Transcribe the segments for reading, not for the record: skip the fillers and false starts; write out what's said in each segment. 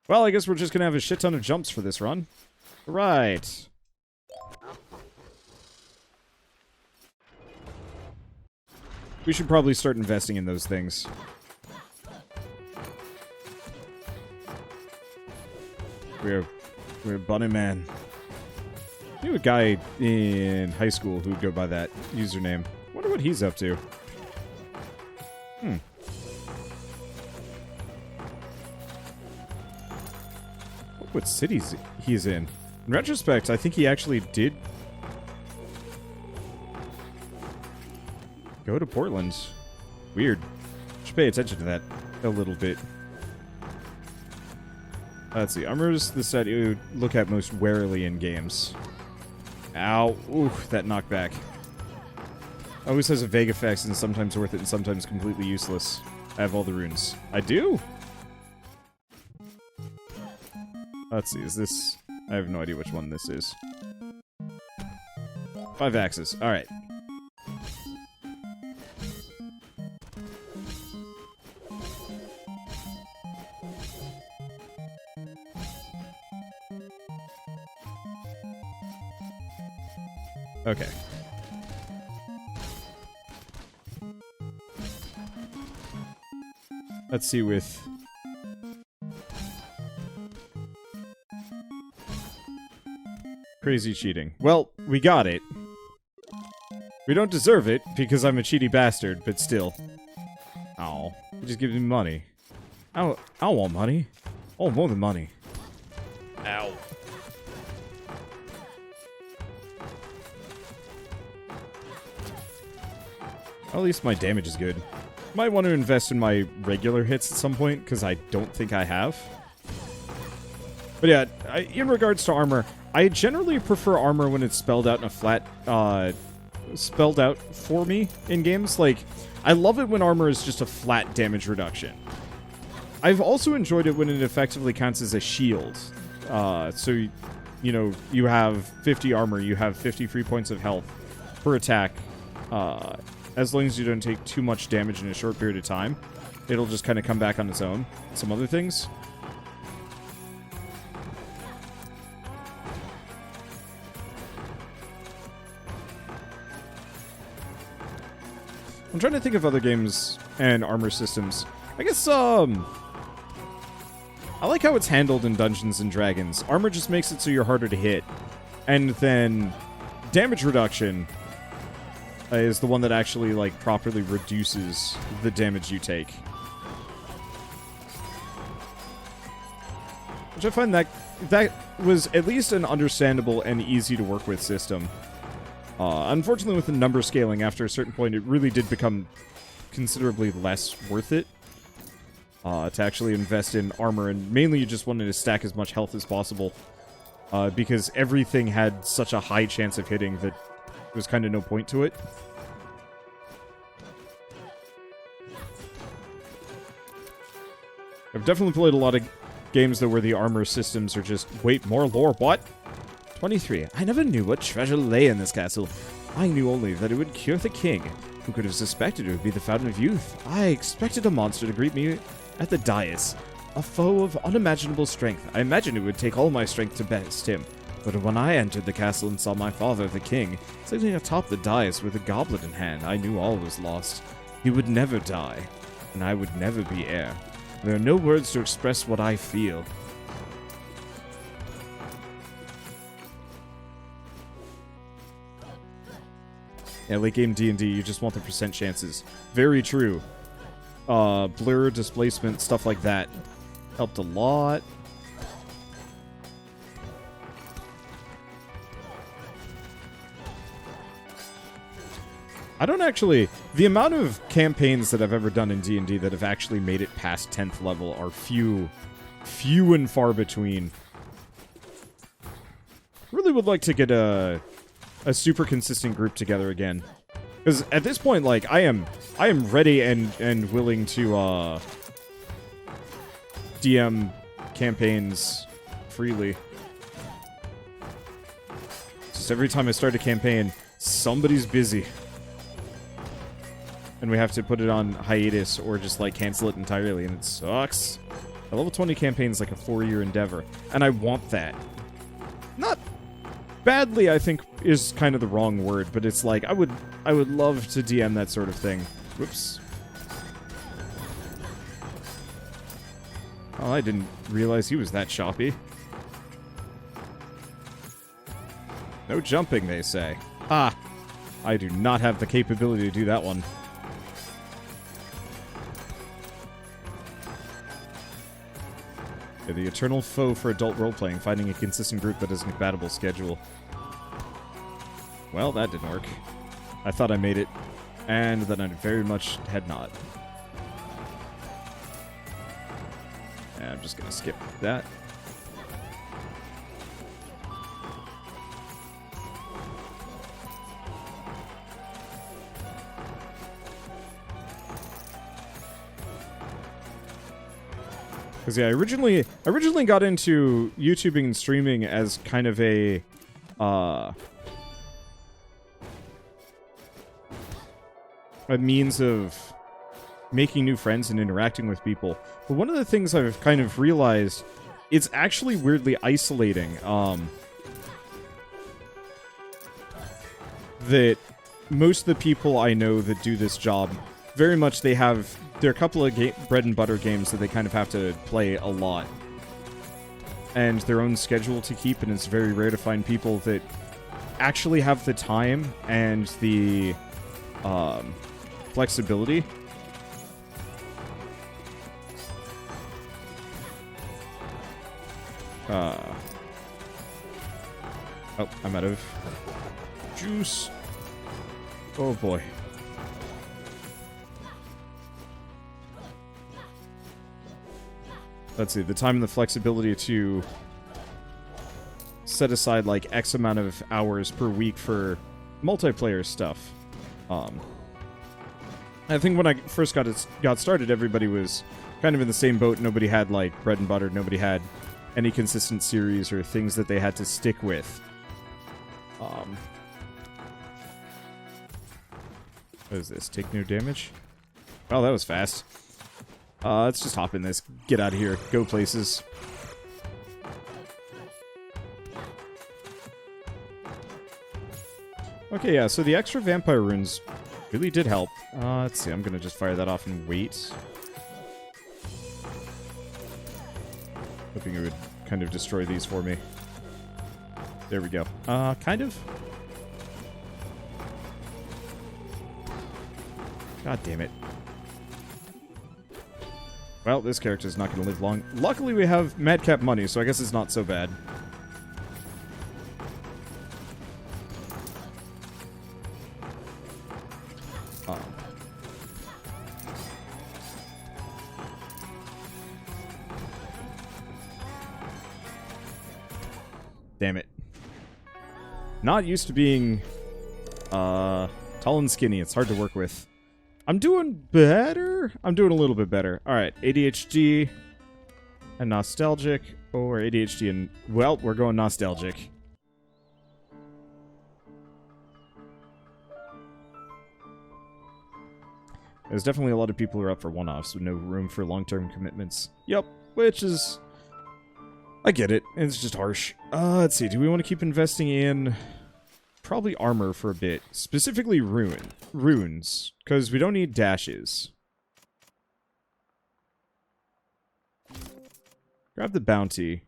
Well, I guess we're just gonna have a shit ton of jumps for this run. Right. We should probably start investing in those things. We're Bunny Man. I knew a guy in high school who'd go by that username. Wonder what he's up to. What cities he's in. In retrospect, I think he actually did go to Portland. Weird. Should pay attention to that a little bit. Let's see. Armor is the set you look at most warily in games. Ow. Ooh, that knockback. Always has a vague effect and sometimes worth it and sometimes completely useless. I have all the runes. I do? Let's see. Is this... I have no idea which one this is. 5 axes. Alright. Okay. Let's see with... Crazy cheating. Well, we got it. We don't deserve it, because I'm a cheaty bastard, but still. Ow. He just gives me money. I don't want money. I want more than money. Ow. At least my damage is good. Might want to invest in my regular hits at some point, because I don't think I have. But yeah, in regards to armor, I generally prefer armor when it's spelled out in a flat, spelled out for me in games. Like, I love it when armor is just a flat damage reduction. I've also enjoyed it when it effectively counts as a shield. So, you know, you have 50 armor, you have 50 free points of health per attack. As long as you don't take too much damage in a short period of time, it'll just kind of come back on its own. Some other things. I'm trying to think of other games and armor systems. I guess, I like how it's handled in Dungeons and Dragons. Armor just makes it so you're harder to hit. And then damage reduction is the one that actually, like, properly reduces the damage you take. Which I find that was at least an understandable and easy to work with system. Unfortunately, with the number scaling, after a certain point, it really did become considerably less worth it to actually invest in armor, and mainly you just wanted to stack as much health as possible because everything had such a high chance of hitting that there was kind of no point to it. I've definitely played a lot of games, though, where the armor systems are just... Wait, more lore? What? 23. I never knew what treasure lay in this castle. I knew only that it would cure the king. Who could have suspected it would be the fountain of youth? I expected a monster to greet me at the dais. A foe of unimaginable strength. I imagined it would take all my strength to best him. But when I entered the castle and saw my father, the king, sitting atop the dais with a goblet in hand, I knew all was lost. He would never die, and I would never be heir. There are no words to express what I feel. Yeah, late game D&D, you just want the percent chances. Very true. Blur, displacement, stuff like that. Helped a lot. I don't actually... The amount of campaigns that I've ever done in D&D that have actually made it past 10th level are few and far between. Really would like to get a super consistent group together again. Because at this point, like, I am ready and willing to DM campaigns freely. Just every time I start a campaign, somebody's busy. And we have to put it on hiatus or just, like, cancel it entirely, and it sucks. A level 20 campaign is like a 4-year endeavor, and I want that. Not badly, I think, is kind of the wrong word, but it's like, I would love to DM that sort of thing. Whoops. Oh, I didn't realize he was that choppy. No jumping, they say. Ah, I do not have the capability to do that one. Yeah, the eternal foe for adult role-playing, finding a consistent group that has a compatible schedule. Well, that didn't work. I thought I made it, and then I very much had not. And I'm just gonna skip that. Because yeah, I originally got into YouTubing and streaming as kind of a means of making new friends and interacting with people. But one of the things I've kind of realized, it's actually weirdly isolating. That most of the people I know that do this job, very much there are a couple of bread and butter games that they kind of have to play a lot. And their own schedule to keep, and it's very rare to find people that actually have the time and the flexibility. Oh, I'm out of juice. Oh boy. Let's see, the time and the flexibility to set aside like X amount of hours per week for multiplayer stuff. I think when I first got started, everybody was kind of in the same boat. Nobody had like bread and butter. Nobody had any consistent series or things that they had to stick with. What is this? Take no damage? Oh, that was fast. Let's just hop in this. Get out of here. Go places. Okay, yeah, so the extra vampire runes really did help. Let's see, I'm gonna just fire that off and wait. Hoping it would kind of destroy these for me. There we go. Kind of. God damn it. Well, this character's not going to live long. Luckily, we have madcap money, so I guess it's not so bad. Damn it. Not used to being tall and skinny. It's hard to work with. I'm doing better. I'm doing a little bit better. All right, ADHD and nostalgic, or ADHD and, well, we're going nostalgic. There's definitely a lot of people who are up for one-offs with no room for long-term commitments. Yep, which is, I get it. It's just harsh. Let's see. Do we want to keep investing in probably armor for a bit, specifically runes, because we don't need dashes. Grab the bounty.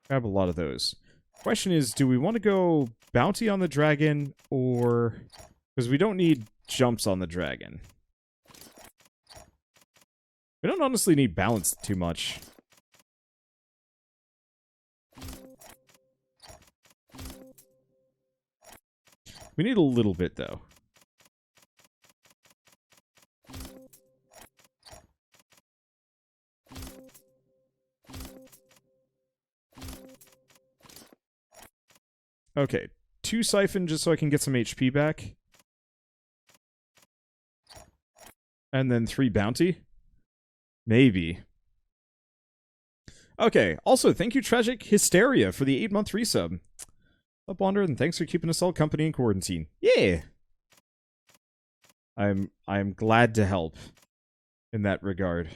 Grab a lot of those. Question is, do we want to go bounty on the dragon, or... because we don't need jumps on the dragon. We don't honestly need balance too much. We need a little bit, though. Okay, 2 siphon just so I can get some HP back. And then 3 bounty. Maybe. Okay, also, thank you, Tragic Hysteria, for the 8-month resub. Up, Wander, and thanks for keeping us all company in quarantine. Yeah! I'm glad to help in that regard.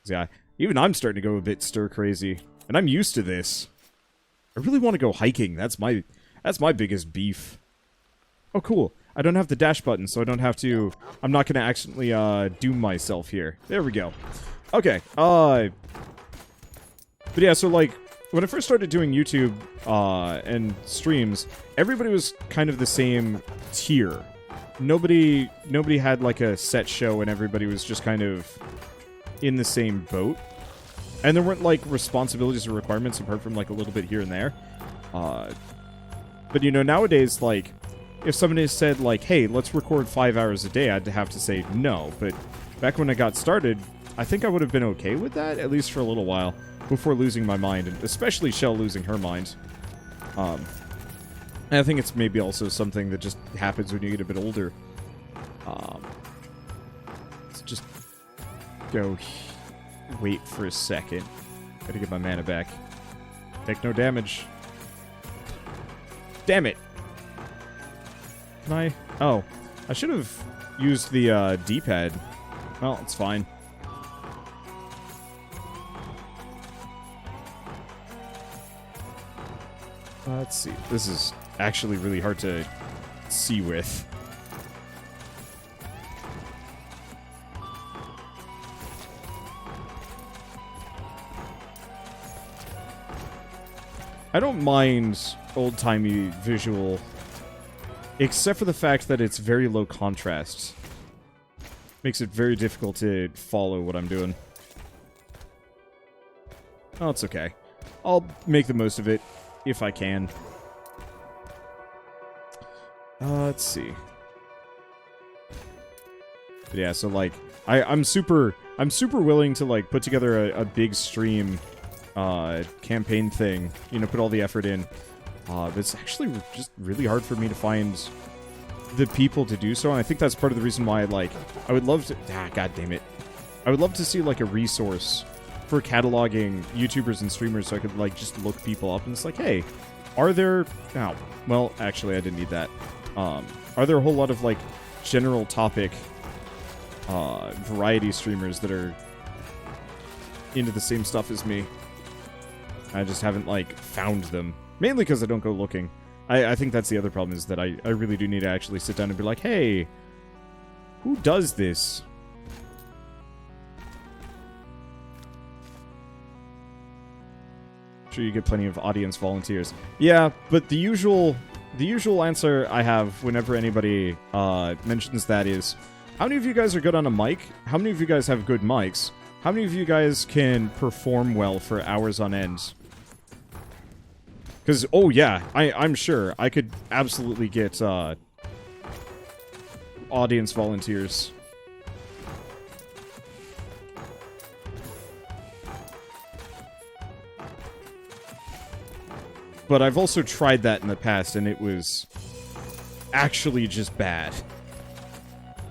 Yeah, even I'm starting to go a bit stir crazy, and I'm used to this. I really want to go hiking. That's my biggest beef. Oh, cool. I don't have the dash button, so I don't have to... I'm not going to accidentally doom myself here. There we go. Okay. But yeah, so like, when I first started doing YouTube and streams, everybody was kind of the same tier. Nobody had like a set show, and everybody was just kind of in the same boat. And there weren't like responsibilities or requirements apart from like a little bit here and there. But you know, nowadays, like, if somebody said like, hey, let's record 5 hours a day, I'd have to say no. But back when I got started, I think I would have been okay with that, at least for a little while, before losing my mind, and especially Shell losing her mind. And I think it's maybe also something that just happens when you get a bit older. Let's just go wait for a second. Gotta get my mana back. Take no damage. Damn it! Can I? Oh. I should have used the D-pad. Well, it's fine. Let's see. This is actually really hard to see with. I don't mind old-timey visual, except for the fact that it's very low contrast. Makes it very difficult to follow what I'm doing. Oh, it's okay. I'll make the most of it, if I can. Let's see. But yeah, so like, I'm super willing to like put together a big stream campaign thing, you know, put all the effort in. But it's actually just really hard for me to find the people to do so, and I think that's part of the reason why, like, I would love to... God damn it. I would love to see, like, a resource for cataloging YouTubers and streamers so I could, like, just look people up, and it's like, hey, are there... Oh, well, actually, I didn't need that. Are there a whole lot of, like, general topic variety streamers that are into the same stuff as me? I just haven't, like, found them. Mainly because I don't go looking. I think that's the other problem, is that I really do need to actually sit down and be like, hey, who does this? I'm sure you get plenty of audience volunteers. Yeah, but the usual answer I have whenever anybody mentions that is, how many of you guys are good on a mic? How many of you guys have good mics? How many of you guys can perform well for hours on end? Because, oh yeah, I'm sure I could absolutely get audience volunteers. But I've also tried that in the past, and it was actually just bad.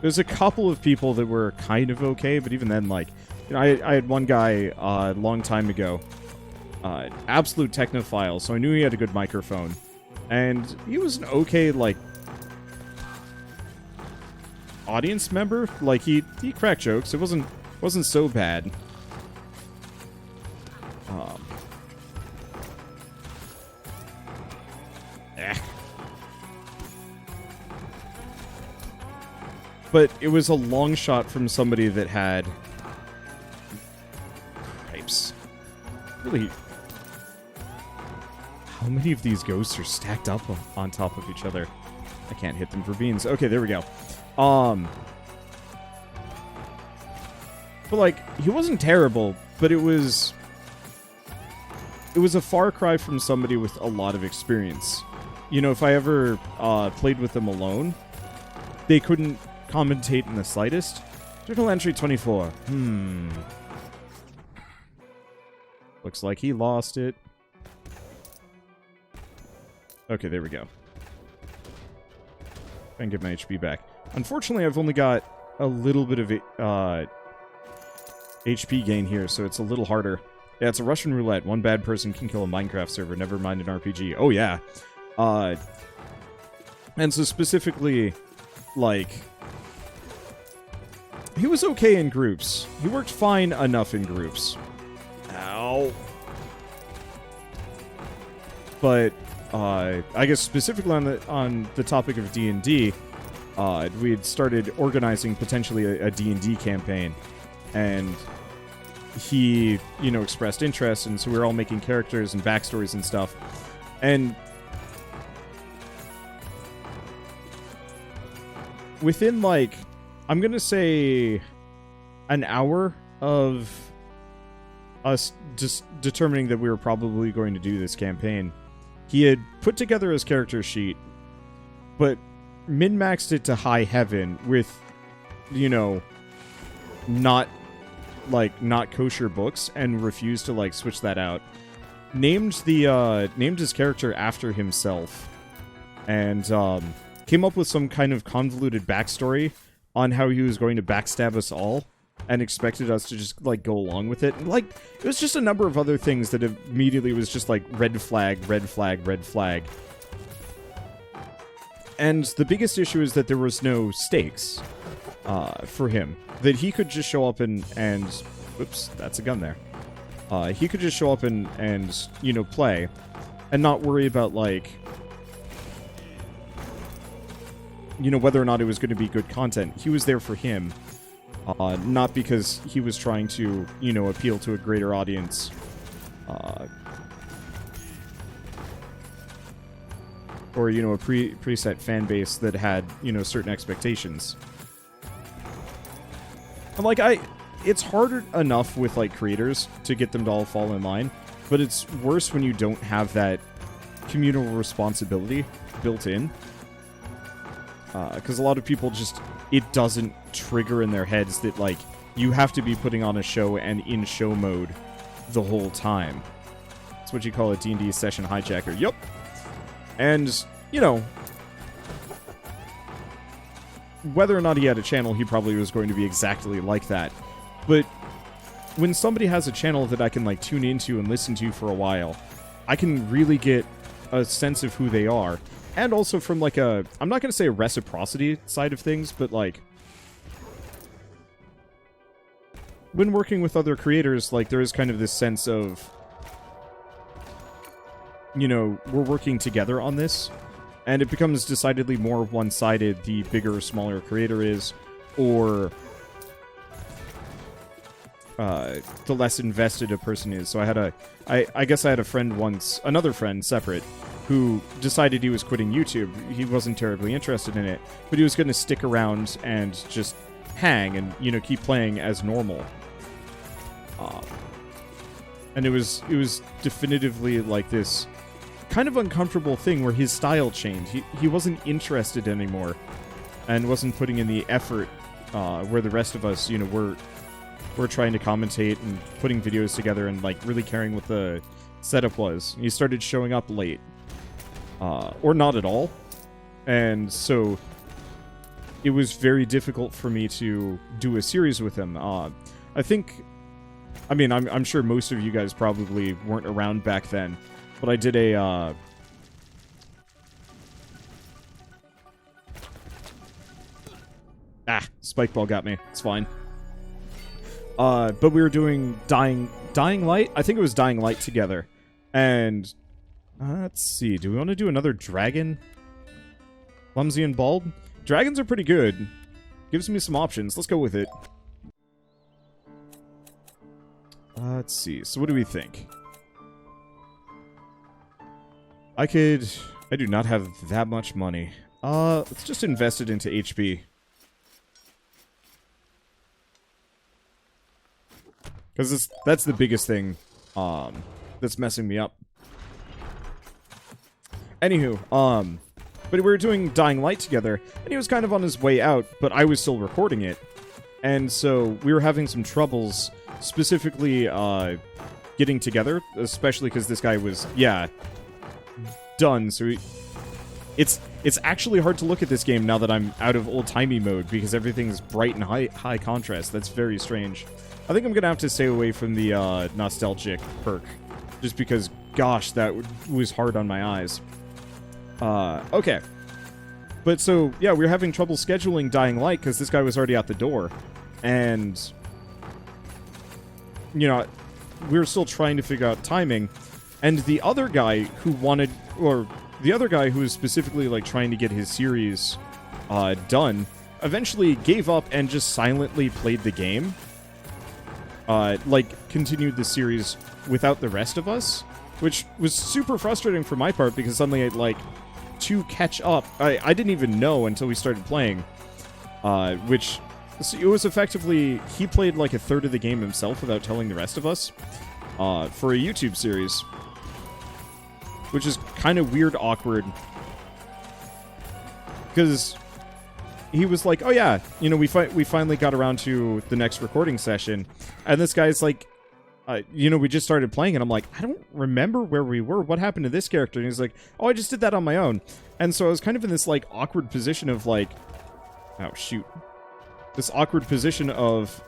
There's a couple of people that were kind of okay, but even then, like, you know, I had one guy a long time ago, absolute technophile, so I knew he had a good microphone. And he was an okay, like, audience member. Like, he cracked jokes. It wasn't so bad. But it was a long shot from somebody that had... Cripes. Really... How many of these ghosts are stacked up on top of each other? I can't hit them for beans. Okay, there we go. But, like, he wasn't terrible, but it was a far cry from somebody with a lot of experience. You know, if I ever played with them alone, they couldn't commentate in the slightest. Journal entry 24. Looks like he lost it. Okay, there we go. And get my HP back. Unfortunately, I've only got a little bit of HP gain here, so it's a little harder. Yeah, it's a Russian roulette. One bad person can kill a Minecraft server, never mind an RPG. Oh, yeah. And so specifically, like, he was okay in groups. He worked fine enough in groups. Ow. But I guess specifically on the topic of D&D, we had started organizing potentially a D&D campaign, and he, you know, expressed interest, and so we were all making characters and backstories and stuff. And within, like, I'm gonna say an hour of us just determining that we were probably going to do this campaign, he had put together his character sheet, but min-maxed it to high heaven with, you know, not kosher books, and refused to, like, switch that out. Named his character after himself, and came up with some kind of convoluted backstory on how he was going to backstab us all, and expected us to just, like, go along with it. And, like, it was just a number of other things that immediately was just, like, red flag, red flag, red flag. And the biggest issue is that there was no stakes for him. That he could just show up and oops, that's a gun there. He could just show up and, you know, play, and not worry about, like, you know, whether or not it was going to be good content. He was there for him. Not because he was trying to, you know, appeal to a greater audience. Or, you know, a preset fan base that had, you know, certain expectations. And, like, it's harder enough with, like, creators to get them to all fall in line, but it's worse when you don't have that communal responsibility built in. Because a lot of people just, it doesn't trigger in their heads that, like, you have to be putting on a show and in show mode the whole time. That's what you call a D&D session hijacker. Yup. And, you know, whether or not he had a channel, he probably was going to be exactly like that. But when somebody has a channel that I can, like, tune into and listen to for a while, I can really get a sense of who they are. And also from, like, I'm not going to say a reciprocity side of things, but, like, when working with other creators, like, there is kind of this sense of, you know, we're working together on this, and it becomes decidedly more one-sided the bigger or smaller creator is, or the less invested a person is. So I guess I had a friend once, another friend, separate, who decided he was quitting YouTube. He wasn't terribly interested in it, but he was going to stick around and just hang and, you know, keep playing as normal. And it was definitively like this kind of uncomfortable thing where his style changed. He wasn't interested anymore and wasn't putting in the effort where the rest of us, you know, we're trying to commentate and putting videos together and, like, really caring what the setup was. He started showing up late. Or not at all. And so it was very difficult for me to do a series with him. I'm sure most of you guys probably weren't around back then, but I did a, spike ball got me. It's fine. But we were doing Dying Light? I think it was Dying Light together. And let's see. Do we want to do another dragon? Clumsy and bald? Dragons are pretty good. Gives me some options. Let's go with it. Let's see. So what do we think? I do not have that much money. Let's just invest it into HP. Because that's the biggest thing that's messing me up. Anywho, but we were doing Dying Light together, and he was kind of on his way out, but I was still recording it. And so we were having some troubles, specifically getting together, especially because this guy was, done. So it's actually hard to look at this game now that I'm out of old-timey mode, because everything's bright and high contrast. That's very strange. I think I'm going to have to stay away from the nostalgic perk, just because, gosh, that was hard on my eyes. Okay. But so, yeah, we were having trouble scheduling Dying Light because this guy was already out the door. And, you know, we were still trying to figure out timing. And the other guy who wanted, or the other guy who was specifically, like, trying to get his series done, eventually gave up and just silently played the game. Like, continued the series without the rest of us, which was super frustrating for my part because suddenly, like, to catch up, I didn't even know until we started playing, which, it was effectively, he played like a third of the game himself without telling the rest of us, for a YouTube series, which is kind of weird, awkward, because he was like, oh yeah, you know, we finally got around to the next recording session, and this guy's like, you know, we just started playing, and I'm like, I don't remember where we were. What happened to this character? And he's like, oh, I just did that on my own. And so I was kind of in this, like, awkward position of, like, oh, shoot. This awkward position of,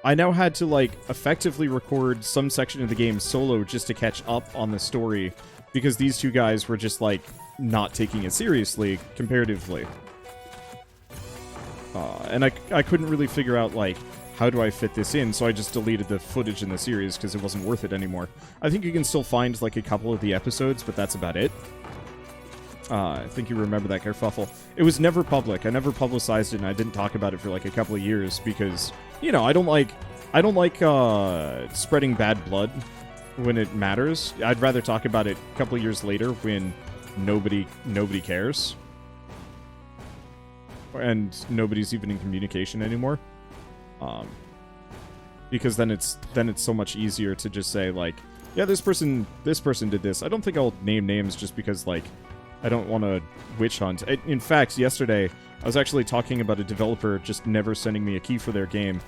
I now had to, like, effectively record some section of the game solo just to catch up on the story, because these two guys were just, like, not taking it seriously, comparatively. And I couldn't really figure out, like, how do I fit this in? So I just deleted the footage in the series because it wasn't worth it anymore. I think you can still find, like, a couple of the episodes, but that's about it. I think you remember that kerfuffle. It was never public. I never publicized it, and I didn't talk about it for, like, a couple of years because, you know, I don't like spreading bad blood when it matters. I'd rather talk about it a couple of years later when nobody cares. And nobody's even in communication anymore. Because then it's so much easier to just say, like, yeah, this person did this. I don't think I'll name names just because, like, I don't want to witch hunt. In fact, yesterday, I was actually talking about a developer just never sending me a key for their game.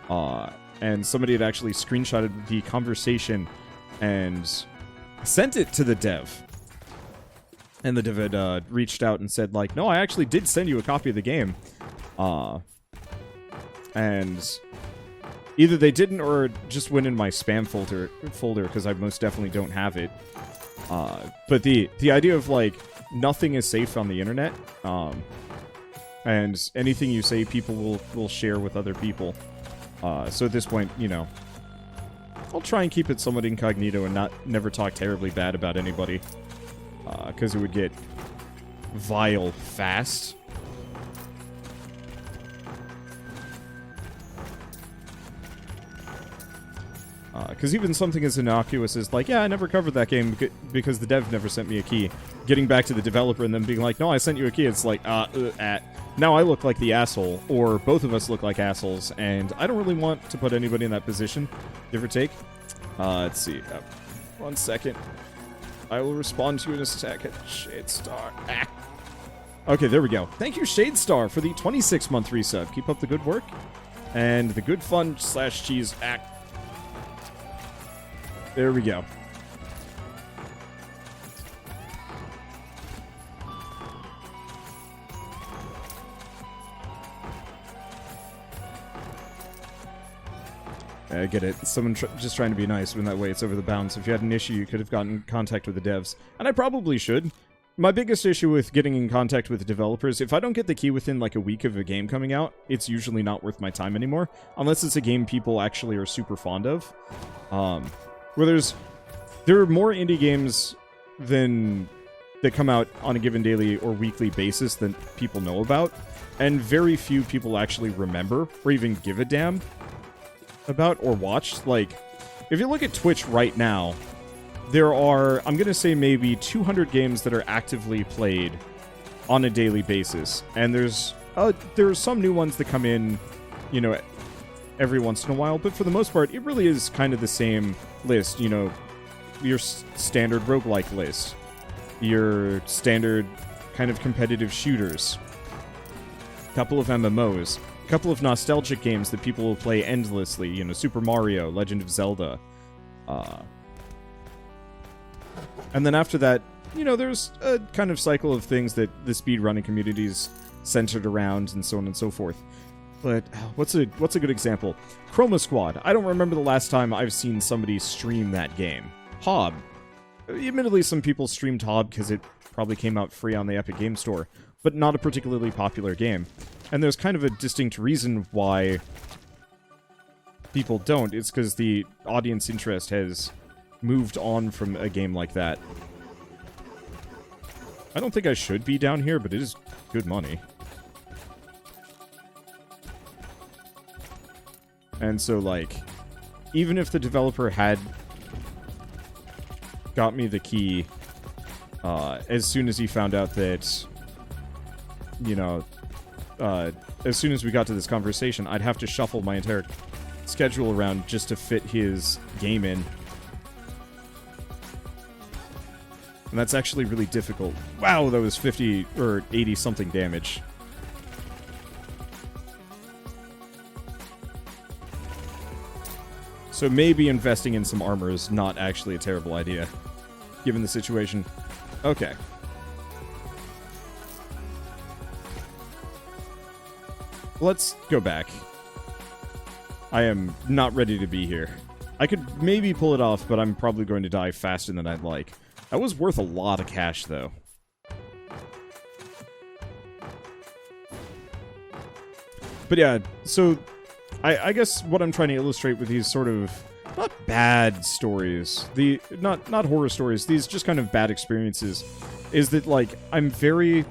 And somebody had actually screenshotted the conversation and sent it to the dev. And the dev had reached out and said, like, no, I actually did send you a copy of the game. And either they didn't or it just went in my spam folder because I most definitely don't have it. But the idea of, like, nothing is safe on the internet, and anything you say people will share with other people. So at this point, you know, I'll try and keep it somewhat incognito and never talk terribly bad about anybody, because it would get vile fast. Because even something as innocuous as, like, yeah, I never covered that game because the dev never sent me a key. Getting back to the developer and then being like, no, I sent you a key. It's like, now I look like the asshole, or both of us look like assholes, and I don't really want to put anybody in that position, give or take. Let's see. 1 second. I will respond to you in a second. Shadestar. Okay, there we go. Thank you, Shadestar, for the 26-month resub. Keep up the good work. And the good fun / cheese act. There we go. I get it. Someone just trying to be nice, when that way it's over the bounds. If you had an issue, you could have gotten in contact with the devs. And I probably should. My biggest issue with getting in contact with the developers, if I don't get the key within, like, a week of a game coming out, it's usually not worth my time anymore. Unless it's a game people actually are super fond of. Where there are more indie games that come out on a given daily or weekly basis than people know about, and very few people actually remember or even give a damn about or watch. Like, if you look at Twitch right now, there are, I'm gonna say, maybe 200 games that are actively played on a daily basis, and there are some new ones that come in, you know, every once in a while, but for the most part, it really is kind of the same list. You know, your standard roguelike list, your standard kind of competitive shooters, a couple of MMOs, a couple of nostalgic games that people will play endlessly, you know, Super Mario, Legend of Zelda. And then after that, you know, there's a kind of cycle of things that the speedrunning community's centered around, and so on and so forth. But what's a good example? Chroma Squad. I don't remember the last time I've seen somebody stream that game. Hob. Admittedly, some people streamed Hob because it probably came out free on the Epic Game Store, but not a particularly popular game. And there's kind of a distinct reason why people don't. It's because the audience interest has moved on from a game like that. I don't think I should be down here, but it is good money. And so, like, even if the developer had got me the key, as soon as he found out that, you know, as soon as we got to this conversation, I'd have to shuffle my entire schedule around just to fit his game in. And that's actually really difficult. Wow, that was 50 or 80 something damage. So maybe investing in some armor is not actually a terrible idea, given the situation. Okay. Let's go back. I am not ready to be here. I could maybe pull it off, but I'm probably going to die faster than I'd like. That was worth a lot of cash, though. But yeah, so I guess what I'm trying to illustrate with these sort of not bad stories, not horror stories, these just kind of bad experiences, is that, like, I'm very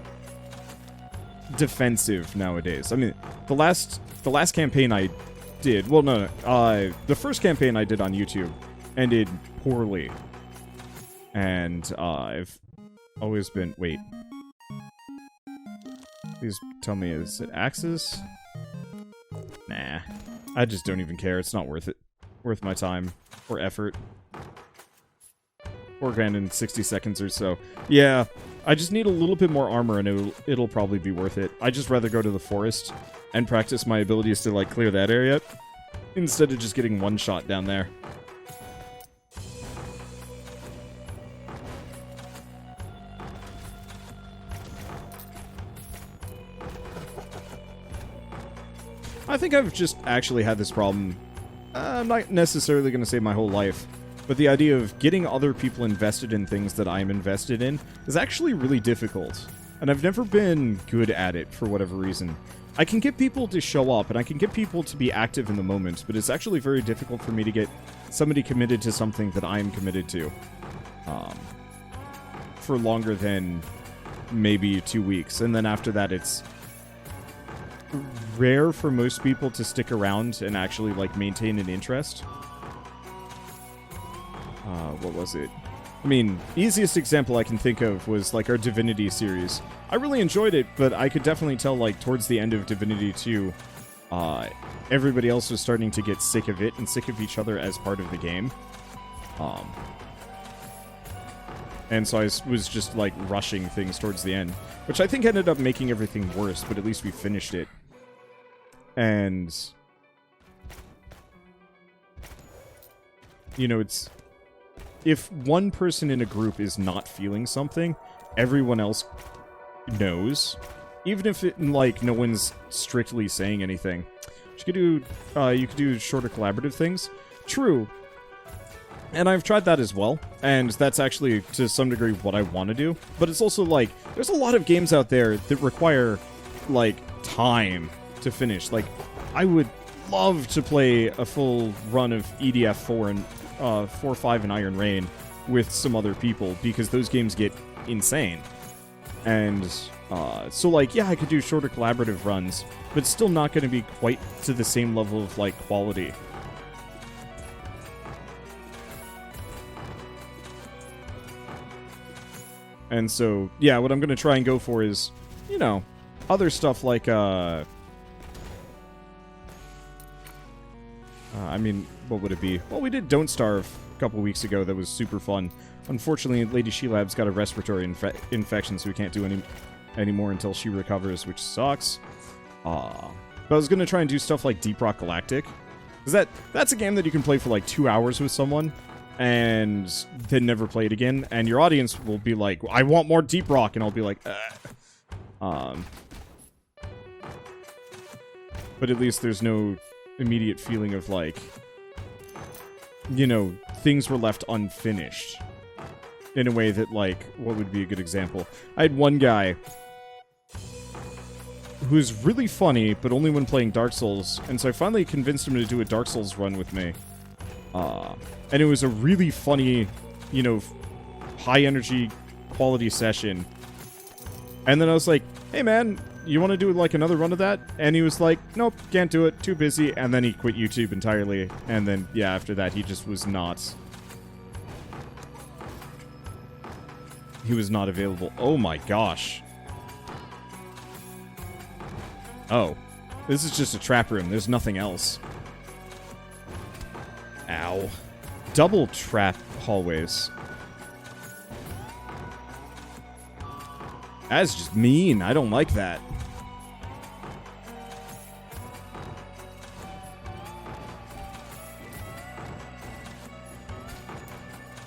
defensive nowadays. I mean, the last campaign I did, well, no, the first campaign I did on YouTube ended poorly. And I've always been... Wait. Please tell me, is it Axis? Nah. I just don't even care. It's not worth it. Worth my time. Or effort. 4 grand in 60 seconds or so. Yeah, I just need a little bit more armor and it'll probably be worth it. I'd just rather go to the forest and practice my abilities to, like, clear that area instead of just getting one shot down there. I think I've just actually had this problem. I'm not necessarily going to say my whole life, but the idea of getting other people invested in things that I'm invested in is actually really difficult. And I've never been good at it for whatever reason. I can get people to show up, and I can get people to be active in the moment, but it's actually very difficult for me to get somebody committed to something that I'm committed to. For longer than maybe 2 weeks. And then after that, it's rare for most people to stick around and actually, like, maintain an interest. What was it? I mean, easiest example I can think of was, like, our Divinity series. I really enjoyed it, but I could definitely tell, like, towards the end of Divinity 2, everybody else was starting to get sick of it and sick of each other as part of the game. And so I was just, like, rushing things towards the end, which I think ended up making everything worse, but at least we finished it. And, you know, it's... If one person in a group is not feeling something, everyone else knows. Even if, like, no one's strictly saying anything. You could do shorter collaborative things. True. And I've tried that as well, and that's actually, to some degree, what I want to do. But it's also, like, there's a lot of games out there that require, like, time to finish. Like, I would love to play a full run of EDF 4 and 4-5 and Iron Rain with some other people, because those games get insane. And, so, like, yeah, I could do shorter collaborative runs, but it's still not going to be quite to the same level of, like, quality. And so, yeah, what I'm going to try and go for is, you know, other stuff like, I mean, what would it be? Well, we did Don't Starve a couple weeks ago. That was super fun. Unfortunately, Lady Shelab's got a respiratory infection, so we can't do anymore until she recovers, which sucks. But I was going to try and do stuff like Deep Rock Galactic. Because that's a game that you can play for like 2 hours with someone, and then never play it again. And your audience will be like, I want more Deep Rock, and I'll be like, But at least there's no immediate feeling of, like, you know, things were left unfinished. in a way that, like, what would be a good example? I had one guy who's really funny, but only when playing Dark Souls, and so I finally convinced him to do a Dark Souls run with me. And it was a really funny, you know, high-energy, quality session. And then I was like, hey, man, you want to do, like, another run of that? And he was like, nope, can't do it, too busy. And then he quit YouTube entirely. And then, yeah, after that, he just was not... He was not available. Oh, my gosh. Oh. This is just a trap room. There's nothing else. Ow. Double trap hallways. That's just mean. I don't like that.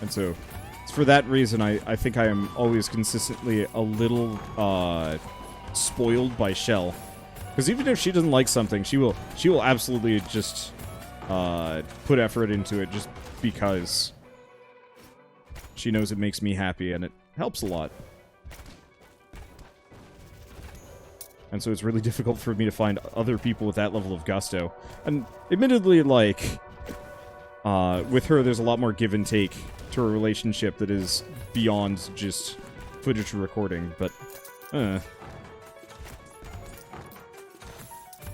And so, it's for that reason I think I am always consistently a little spoiled by Shell. Because even if she doesn't like something, she will absolutely just put effort into it just because she knows it makes me happy and it helps a lot. And so it's really difficult for me to find other people with that level of gusto. And admittedly, like, with her, there's a lot more give and take to a relationship that is beyond just footage recording, but,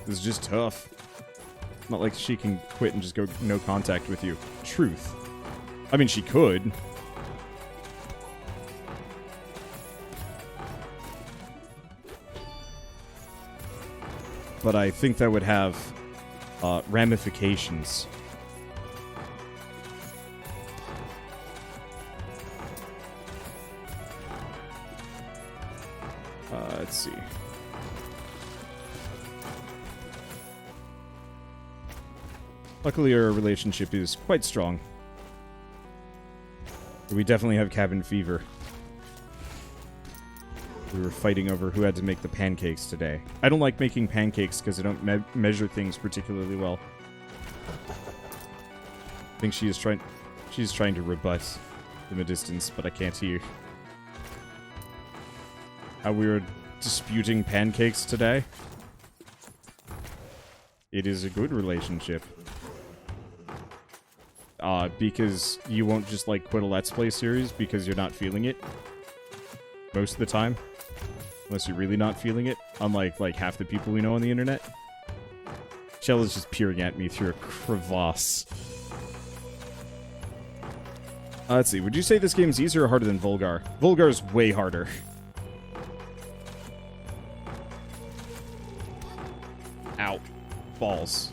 it's just tough. Not like she can quit and just go no contact with you. Truth. I mean, she could. But I think that would have ramifications. Let's see. Luckily, our relationship is quite strong. We definitely have cabin fever. We were fighting over who had to make the pancakes today. I don't like making pancakes because I don't measure things particularly well. I think she's trying to rebut from a distance, but I can't hear. How we were disputing pancakes today? It is a good relationship. Because you won't just, like, quit a Let's Play series because you're not feeling it. Most of the time. Unless you're really not feeling it. Unlike, like, half the people we know on the internet. Shell is just peering at me through a crevasse. Let's see. Would you say this game's easier or harder than Vulgar? Vulgar's way harder. Ow. Balls.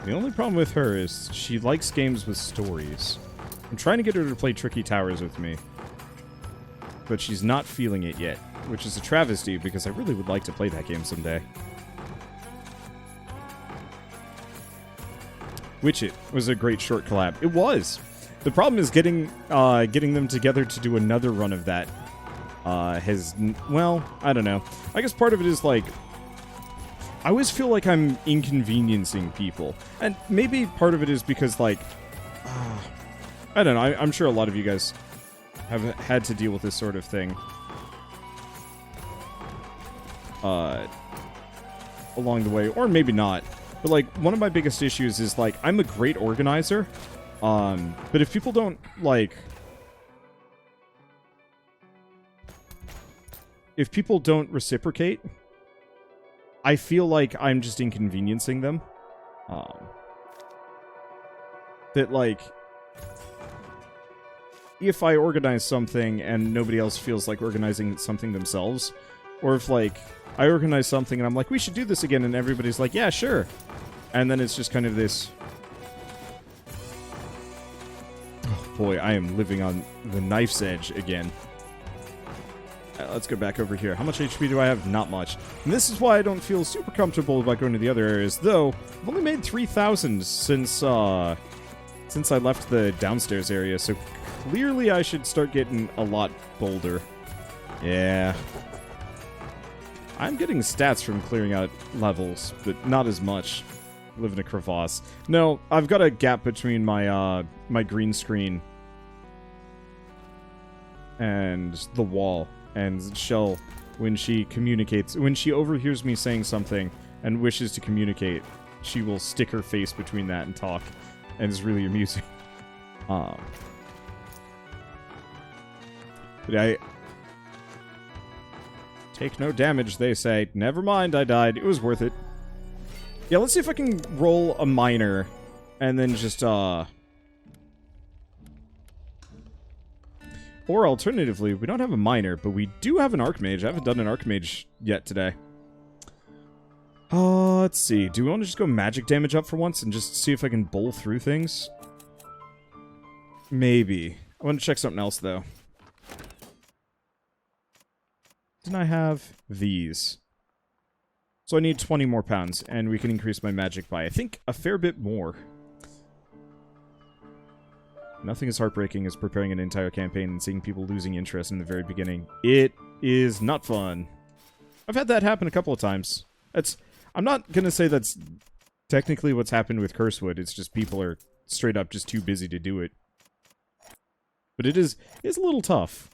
The only problem with her is she likes games with stories. I'm trying to get her to play Tricky Towers with me. But she's not feeling it yet, which is a travesty because I really would like to play that game someday. Which it was a great short collab. It was! The problem is getting them together to do another run of that well, I don't know. I guess part of it is like I always feel like I'm inconveniencing people. And maybe part of it is because, like, I don't know, I'm sure a lot of you guys have had to deal with this sort of thing. Along the way, or maybe not. But, like, one of my biggest issues is, like, I'm a great organizer, but if people don't, like... If people don't reciprocate... I feel like I'm just inconveniencing them. That, like, if I organize something and nobody else feels like organizing something themselves, or if, like, I organize something and I'm like, we should do this again, and everybody's like, yeah, sure. And then it's just kind of this... Oh, boy, I am living on the knife's edge again. Let's go back over here. How much HP do I have? Not much. And this is why I don't feel super comfortable about going to the other areas, though I've only made 3,000 since I left the downstairs area, so clearly I should start getting a lot bolder. Yeah. I'm getting stats from clearing out levels, but not as much. live in a crevasse. No, I've got a gap between my, my green screen and the wall. And Shell, when she communicates, when she overhears me saying something and wishes to communicate, she will stick her face between that and talk. And it's really amusing. But I take no damage, they say. Never mind, I died. It was worth it. Yeah, let's see if I can roll a minor and then just, Or alternatively, we don't have a minor, but we do have an archmage. I haven't done an archmage yet today. Let's see. Do we want to just go magic damage up for once and just see if I can bowl through things? Maybe. I want to check something else, though. Didn't I have these? So I need 20 more pounds, and we can increase my magic by, I think, a fair bit more. Nothing as heartbreaking as preparing an entire campaign and seeing people losing interest in the very beginning. It is not fun. I've had that happen a couple of times. I'm not gonna say that's technically what's happened with Cursewood. It's just people are straight up just too busy to do it. But it's a little tough.